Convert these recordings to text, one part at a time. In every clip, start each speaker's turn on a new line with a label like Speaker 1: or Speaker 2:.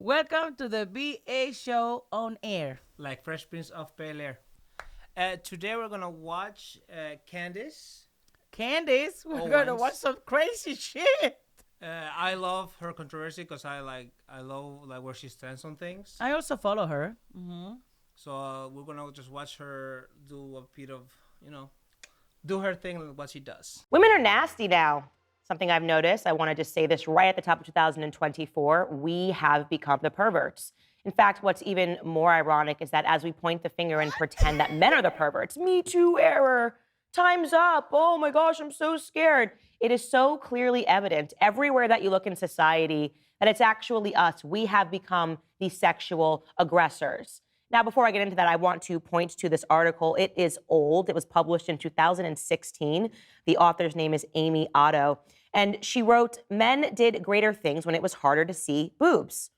Speaker 1: Welcome to the BA show on air.
Speaker 2: Like Fresh Prince of Bel-Air. Today we're gonna watch Candace.
Speaker 1: Candace, we're gonna watch some crazy shit.
Speaker 2: I love her controversy because I love where she stands on things.
Speaker 1: I also follow her. Mm-hmm.
Speaker 2: So we're gonna just watch her do a bit of, do her thing, what she does.
Speaker 3: Women are nasty now. Something I've noticed, I want to just say this right at the top of 2024, we have become the perverts. In fact, what's even more ironic is that as we point the finger and pretend that men are the perverts, Me Too error, time's up, oh my gosh, I'm so scared. It is so clearly evident everywhere that you look in society that it's actually us. We have become the sexual aggressors. Now, before I get into that, I want to point to this article. It is old. It was published in 2016. The author's name is Amy Otto. And she wrote, men did greater things when it was harder to see boobs.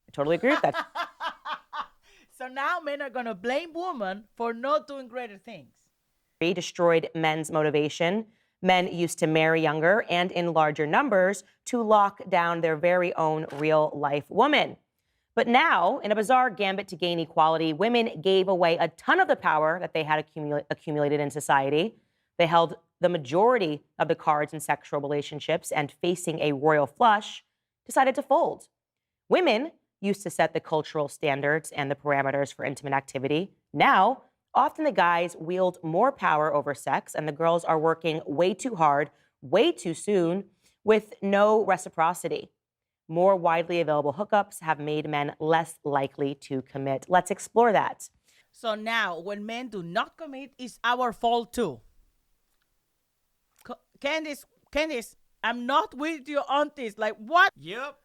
Speaker 3: I totally agree with that.
Speaker 1: So now men are going to blame women for not doing greater things.
Speaker 3: Destroyed men's motivation. Men used to marry younger and in larger numbers to lock down their very own real-life woman. But now, in a bizarre gambit to gain equality, women gave away a ton of the power that they had accumulated in society. They held the majority of the cards in sexual relationships and, facing a royal flush, decided to fold. Women used to set the cultural standards and the parameters for intimate activity. Now, often the guys wield more power over sex, and the girls are working way too hard, way too soon, with no reciprocity. More widely available hookups have made men less likely to commit. Let's explore that.
Speaker 1: So now, when men do not commit, it's our fault too. Candace, I'm not with you on this. Like, what?
Speaker 2: Yep.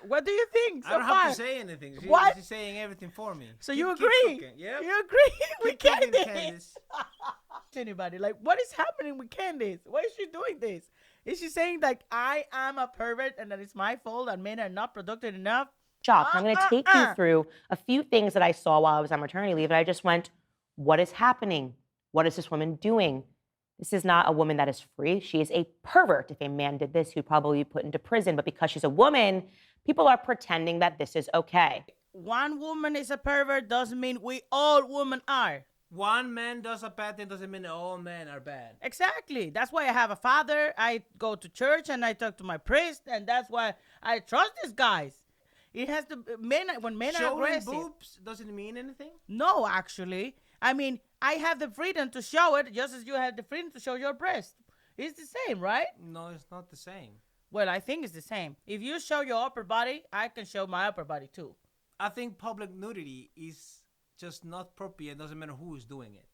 Speaker 1: What do you think?
Speaker 2: I don't have to say anything. She's saying everything for me.
Speaker 1: So you agree?
Speaker 2: Yep.
Speaker 1: You agree with
Speaker 2: Candace?
Speaker 1: Candace? Anybody, like, what is happening with Candace? Why is she doing this? Is she saying, like, I am a pervert and that it's my fault and men are not productive enough?
Speaker 3: Shock. I'm going to take you through a few things that I saw while I was on maternity leave, and I just went, what is happening? What is this woman doing? This is not a woman that is free. She is a pervert. If a man did this, he'd probably be put into prison. But because she's a woman, people are pretending that this is okay.
Speaker 1: One woman is a pervert doesn't mean we all women are.
Speaker 2: One man does a bad thing doesn't mean all men are bad.
Speaker 1: Exactly. That's why I have a father. I go to church and I talk to my priest, and that's why I trust these guys. It has to when men are aggressive.
Speaker 2: Showing boobs doesn't mean anything?
Speaker 1: No, actually. I mean, I have the freedom to show it just as you have the freedom to show your breast. It's the same, right?
Speaker 2: No, it's not the same.
Speaker 1: Well, I think it's the same. If you show your upper body, I can show my upper body too.
Speaker 2: I think public nudity is just not appropriate. It doesn't matter who is doing it.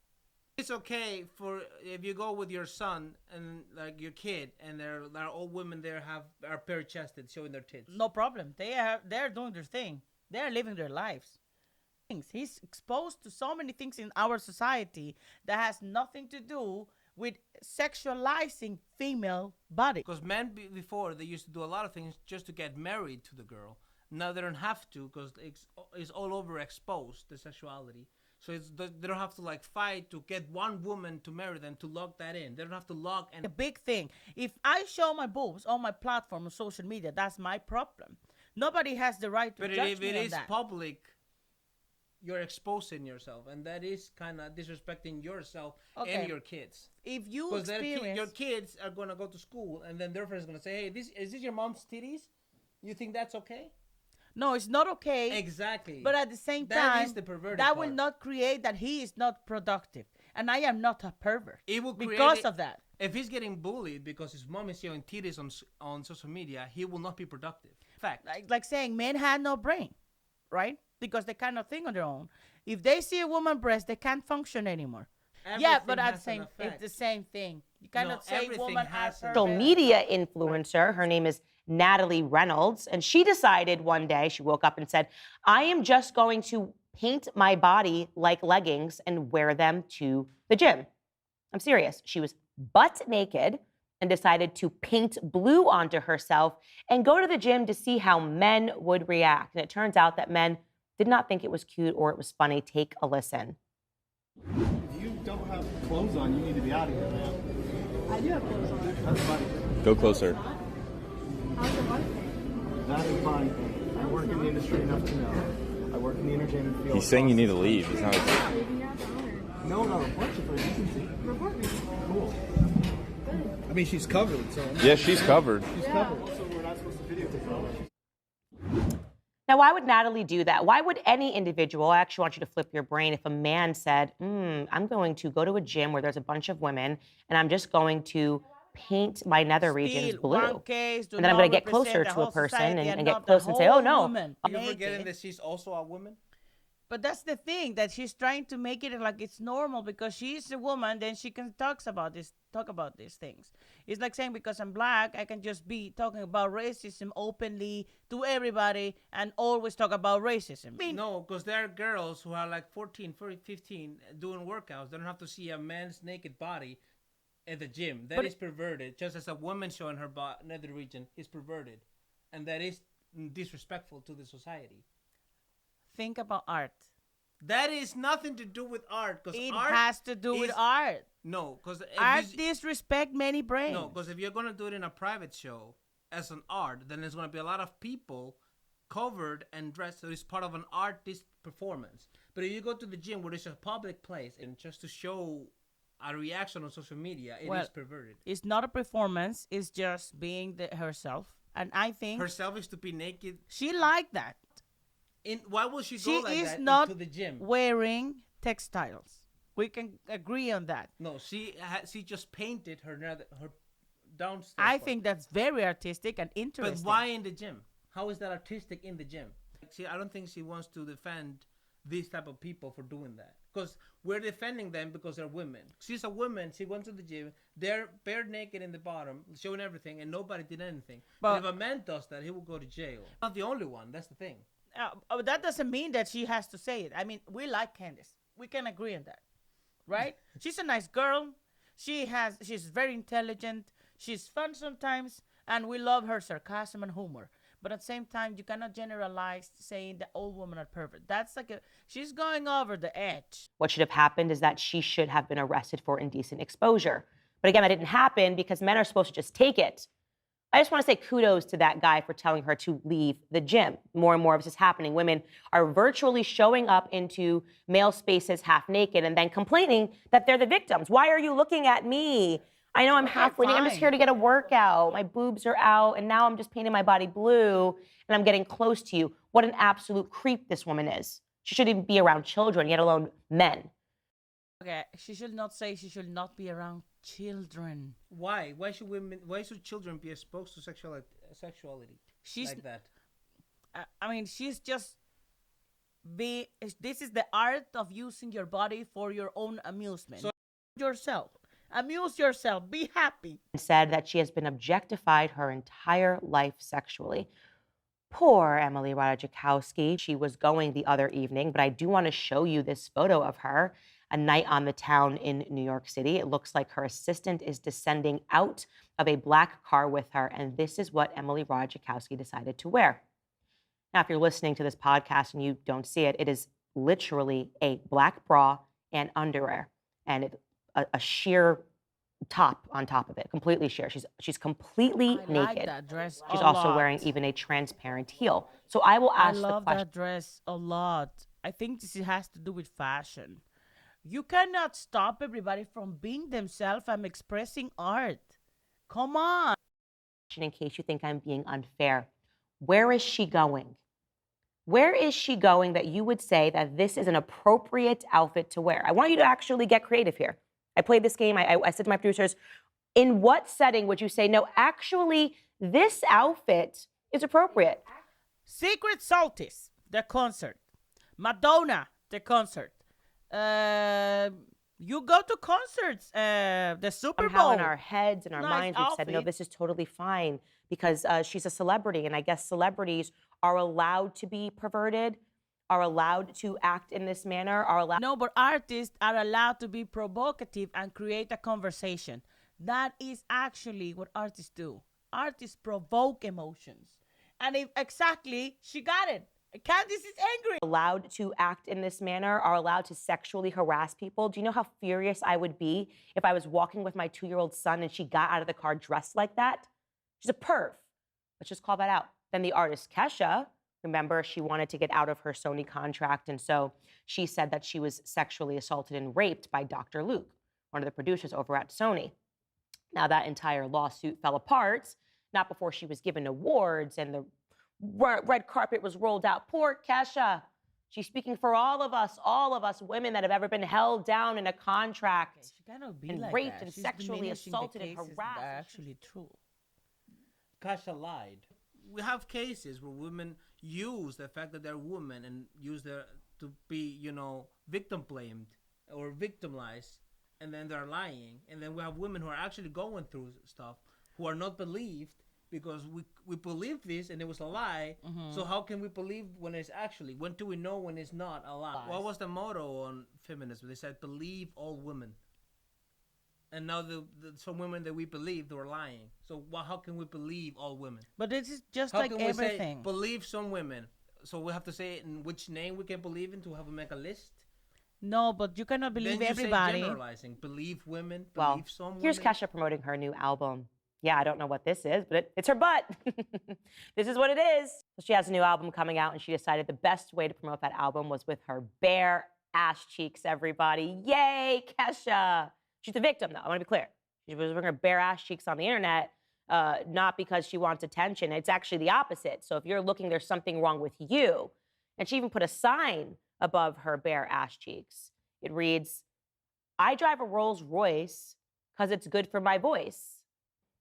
Speaker 2: It's okay for if you go with your son and like your kid, and there are all women there are bare chested showing their tits.
Speaker 1: No problem. They're doing their thing. They're living their lives. He's exposed to so many things in our society that has nothing to do with sexualizing female body.
Speaker 2: Because men before, they used to do a lot of things just to get married to the girl. Now they don't have to because it's all over exposed, the sexuality. So they don't have to like fight to get one woman to marry them to lock that in. They don't have to lock and...
Speaker 1: A big thing. If I show my boobs on my platform on social media, that's my problem. Nobody has the right to judge me on that.
Speaker 2: But if it is public, you're exposing yourself, and that is kind of disrespecting yourself and your kids.
Speaker 1: If you experience...
Speaker 2: your kids are going to go to school, and then their friends are going to say, hey, is this your mom's titties? You think that's okay?
Speaker 1: No, it's not okay.
Speaker 2: Exactly.
Speaker 1: But at the same time,
Speaker 2: that is the perverted
Speaker 1: that
Speaker 2: part.
Speaker 1: Will not create that he is not productive. And I am not a pervert.
Speaker 2: It will
Speaker 1: because of that.
Speaker 2: If he's getting bullied because his mom is showing titties on social media, he will not be productive. Fact.
Speaker 1: Like saying men had no brain, right? Because they cannot think on their own. If they see a woman breast, they can't function anymore.
Speaker 2: Everything
Speaker 1: but
Speaker 2: it's
Speaker 1: the same thing. You cannot say woman has her
Speaker 3: Social media influencer, her name is Natalie Reynolds, and she decided one day, she woke up and said, I am just going to paint my body like leggings and wear them to the gym. I'm serious. She was butt naked and decided to paint blue onto herself and go to the gym to see how men would react. And it turns out that men did not think it was cute or it was funny. Take a listen.
Speaker 4: If you don't have clothes on, you need to be out of here, man.
Speaker 5: I do have clothes on.
Speaker 4: That's body.
Speaker 6: Go closer.
Speaker 5: How's your body pain?
Speaker 4: That is body. I work work in the industry enough to know. I work in the entertainment field.
Speaker 5: He's saying you need to leave. He's not.
Speaker 4: No, not report you for decency.
Speaker 6: Report me.
Speaker 4: Cool.
Speaker 6: Good.
Speaker 4: I mean, she's covered, so.
Speaker 5: Yeah, she's covered.
Speaker 4: She's covered. Also, we're not supposed to videotape her.
Speaker 3: Now, why would Natalie do that? Why would any individual, I actually want you to flip your brain, if a man said, I'm going to go to a gym where there's a bunch of women and I'm just going to paint my nether regions blue. And then I'm going to get closer to a person and get close and say, oh, no.
Speaker 2: You're forgetting that she's also a woman?
Speaker 1: But that's the thing, that she's trying to make it like it's normal because she's a woman, then she can talk about these things. It's like saying because I'm black, I can just be talking about racism openly to everybody and always talk about racism.
Speaker 2: No, because there are girls who are like 14, 15 doing workouts. They don't have to see a man's naked body at the gym. That is perverted. Just as a woman showing her nether region is perverted. And that is disrespectful to the society.
Speaker 1: Think about art.
Speaker 2: That is nothing to do with art.
Speaker 1: It has to do with art.
Speaker 2: No, because
Speaker 1: art disrespect many brains.
Speaker 2: No, because if you're going to do it in a private show as an art, then there's going to be a lot of people covered and dressed. So it's part of an artist performance. But if you go to the gym where it's a public place and just to show a reaction on social media, it is perverted.
Speaker 1: It's not a performance. It's just being herself. And I think
Speaker 2: herself is to be naked.
Speaker 1: She liked that.
Speaker 2: Why would she go like that into the gym?
Speaker 1: Wearing textiles. We can agree on that.
Speaker 2: No, she just painted her downstairs.
Speaker 1: I think that's very artistic and interesting.
Speaker 2: But why in the gym? How is that artistic in the gym? See, I don't think she wants to defend these type of people for doing that. Because we're defending them because they're women. She's a woman. She went to the gym. They're bare naked in the bottom, showing everything, and nobody did anything. But if a man does that, he will go to jail. Not the only one. That's the thing.
Speaker 1: That doesn't mean that she has to say it. I mean, we like Candace. We can agree on that, right? She's a nice girl. She's very intelligent. She's fun sometimes, and we love her sarcasm and humor. But at the same time, you cannot generalize saying that all women are perfect. That's like she's going over the edge.
Speaker 3: What should have happened is that she should have been arrested for indecent exposure. But again, that didn't happen because men are supposed to just take it. I just want to say kudos to that guy for telling her to leave the gym. More and more of this is happening. Women are virtually showing up into male spaces half naked and then complaining that they're the victims. Why are you looking at me? I know I'm halfway naked. I'm just here to get a workout. My boobs are out, and now I'm just painting my body blue, and I'm getting close to you. What an absolute creep this woman is. She shouldn't even be around children, yet alone men.
Speaker 1: Okay, she should not say she should not be around children.
Speaker 2: Why? Why should children be exposed to sexuality? She's like that.
Speaker 1: I mean, she's just this is the art of using your body for your own amusement. So amuse yourself, be happy.
Speaker 3: Said that she has been objectified her entire life sexually. Poor Emily Ratajkowski. She was going the other evening, but I do want to show you this photo of her. A night on the town in New York City. It looks like her assistant is descending out of a black car with her, and this is what Emily Ratajkowski decided to wear. Now, if you're listening to this podcast and you don't see it, it is literally a black bra and underwear, and a sheer top on top of it, completely sheer. She's completely naked. I like
Speaker 1: that dress.
Speaker 3: She's also wearing even a transparent heel. So I will ask the question.
Speaker 1: I love that dress a lot. I think this has to do with fashion. You cannot stop everybody from being themselves and expressing art. Come on.
Speaker 3: In case you think I'm being unfair, where is she going? Where is she going that you would say that this is an appropriate outfit to wear? I want you to actually get creative here. I played this game. I said to my producers, in what setting would you say, no, actually, this outfit is appropriate?
Speaker 1: Secret Saltis, the concert. Madonna, the concert. You go to concerts, the Super Bowl.
Speaker 3: Somehow in our heads and our minds, we've
Speaker 1: outfit.
Speaker 3: said, no, this is totally fine because she's a celebrity. And I guess celebrities are allowed to be perverted, are allowed to act in this manner, are allowed.
Speaker 1: No, but artists are allowed to be provocative and create a conversation. That is actually what artists do. Artists provoke emotions. And she got it. Candace is angry.
Speaker 3: Allowed to act in this manner, are allowed to sexually harass people. Do you know how furious I would be if I was walking with my 2-year-old son and she got out of the car dressed like that? She's a perv. Let's just call that out. Then the artist Kesha, Remember, she wanted to get out of her Sony contract, and so she said that she was sexually assaulted and raped by Dr. Luke, one of the producers over at Sony. Now, that entire lawsuit fell apart, not before she was given awards and the red carpet was rolled out. Poor Kesha. She's speaking for all of us women that have ever been held down in a contract
Speaker 1: She cannot be
Speaker 3: and
Speaker 1: like
Speaker 3: raped
Speaker 1: that.
Speaker 3: and
Speaker 1: She's
Speaker 3: sexually
Speaker 1: diminishing the
Speaker 3: assaulted and
Speaker 1: cases that
Speaker 3: harassed.
Speaker 1: are actually true.
Speaker 2: Kasha lied. We have cases where women use the fact that they're women and use their to be, victim blamed or victimized, and then they're lying. And then we have women who are actually going through stuff who are not believed because we believe this and it was a lie. So how can we believe when it's actually? When do we know when it's not a lie?
Speaker 1: Lies.
Speaker 2: What was the motto on feminism? They said believe all women. And now some women that we believed were lying. So how can we believe all women?
Speaker 1: But this is just
Speaker 2: How
Speaker 1: like
Speaker 2: can we
Speaker 1: everything.
Speaker 2: say believe some women? So we have to say in which name we can believe in to have to make a list.
Speaker 1: No, but you cannot believe
Speaker 2: Then you
Speaker 1: everybody.
Speaker 2: say generalizing. Believe women.
Speaker 3: Well,
Speaker 2: Believe some
Speaker 3: here's
Speaker 2: women.
Speaker 3: Kesha promoting her new album. Yeah, I don't know what this is, but it's her butt. This is what it is. She has a new album coming out, and she decided the best way to promote that album was with her bare ass cheeks, everybody. Yay, Kesha. She's the victim, though. I want to be clear. She was wearing her bare ass cheeks on the internet, not because she wants attention. It's actually the opposite. So if you're looking, there's something wrong with you. And she even put a sign above her bare ass cheeks. It reads, I drive a Rolls Royce because it's good for my voice.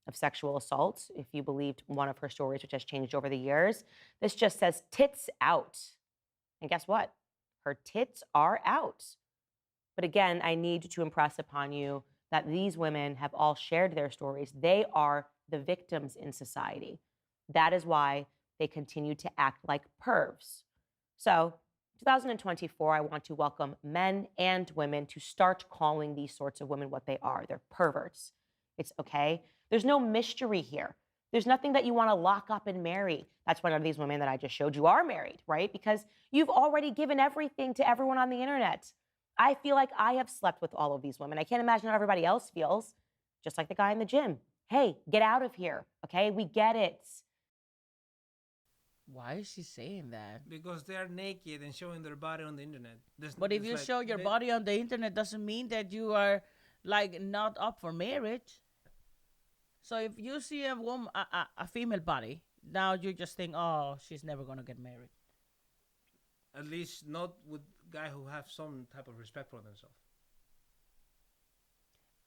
Speaker 3: Of sexual assault, if you believed one of her stories, which has changed over the years. This just says tits out. And guess what? Her tits are out. But again, I need to impress upon you that these women have all shared their stories. They are the victims in society. That is why they continue to act like pervs. So, 2024, I want to welcome men and women to start calling these sorts of women what they are. They're perverts. It's okay. There's no mystery here. There's nothing that you want to lock up and marry. That's why none of these women that I just showed you are married, right? Because you've already given everything to everyone on the internet. I feel like I have slept with all of these women. I can't imagine how everybody else feels. Just like the guy in the gym. Hey, get out of here, okay? We get it.
Speaker 1: Why is she saying that?
Speaker 2: Because they're naked and showing their body on the internet.
Speaker 1: But if you show your body on the internet, doesn't mean that you are not up for marriage. So if you see a woman, a female body, now you just think, oh, she's never gonna get married.
Speaker 2: At least not with guys who have some type of respect for themselves.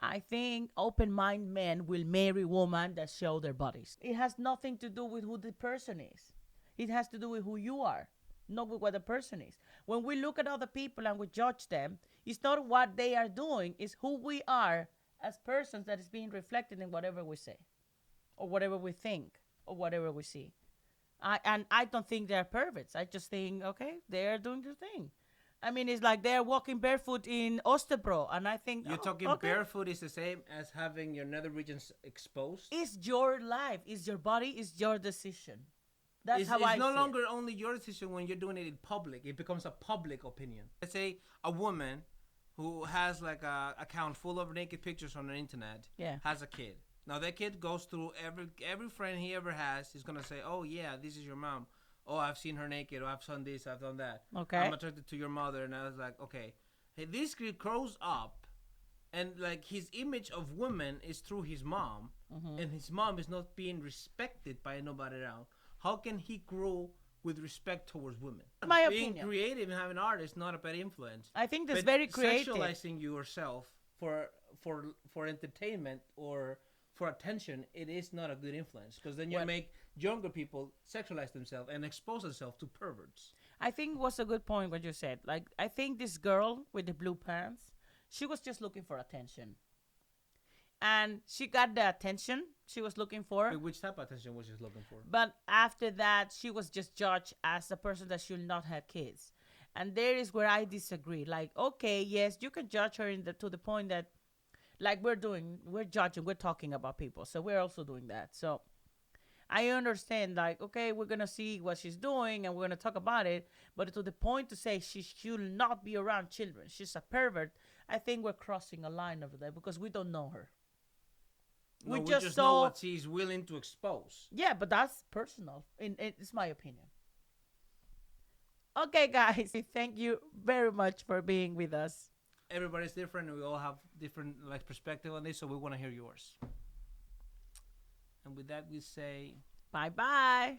Speaker 1: I think open-minded men will marry women that show their bodies. It has nothing to do with who the person is. It has to do with who you are, not with what the person is. When we look at other people and we judge them, it's not what they are doing, it's who we are as persons that is being reflected in whatever we say or whatever we think or whatever we see. I don't think they're perverts. I just think, okay, they're doing their thing. I mean, it's like they're walking barefoot in Osterbro, and I think...
Speaker 2: You're talking
Speaker 1: okay.
Speaker 2: barefoot is the same as having your nether regions exposed?
Speaker 1: It's your life. It's your body. It's your decision. That's how I
Speaker 2: It's no
Speaker 1: feel.
Speaker 2: longer only your decision when you're doing it in public. It becomes a public opinion. Let's say a woman who has like a account full of naked pictures on the internet has a kid. Now that kid goes through every friend he ever has. He's gonna say, "Oh yeah, this is your mom. Oh, I've seen her naked. Oh, I've done this. I've done that.
Speaker 1: Okay.
Speaker 2: I'm attracted to your mother." And I was like, "Okay." Hey, this kid grows up, and like his image of women is through his mom, and his mom is not being respected by nobody else. How can he grow with respect towards women?
Speaker 1: My
Speaker 2: Being
Speaker 1: opinion.
Speaker 2: creative and having art is not a bad influence.
Speaker 1: I think that's
Speaker 2: But
Speaker 1: very creative.
Speaker 2: Sexualizing yourself for entertainment or for attention, it is not a good influence because then you make younger people sexualize themselves and expose themselves to perverts.
Speaker 1: I think was a good point what you said. Like, I think this girl with the blue pants, she was just looking for attention. And she got the attention she was looking for.
Speaker 2: But which type of attention was she looking for?
Speaker 1: But after that, she was just judged as a person that should not have kids. And there is where I disagree. Like, okay, yes, you can judge her to the point that, like we're judging, we're talking about people. So we're also doing that. So I understand, like, okay, we're going to see what she's doing and we're going to talk about it. But to the point to say she should not be around children, she's a pervert, I think we're crossing a line over there because we don't know her.
Speaker 2: No, we just know what she's willing to expose.
Speaker 1: Yeah, but that's personal. It's my opinion. Okay, guys, thank you very much for being with us.
Speaker 2: Everybody's different, and we all have different like perspective on this, so we want to hear yours. And with that, we say
Speaker 1: Bye bye.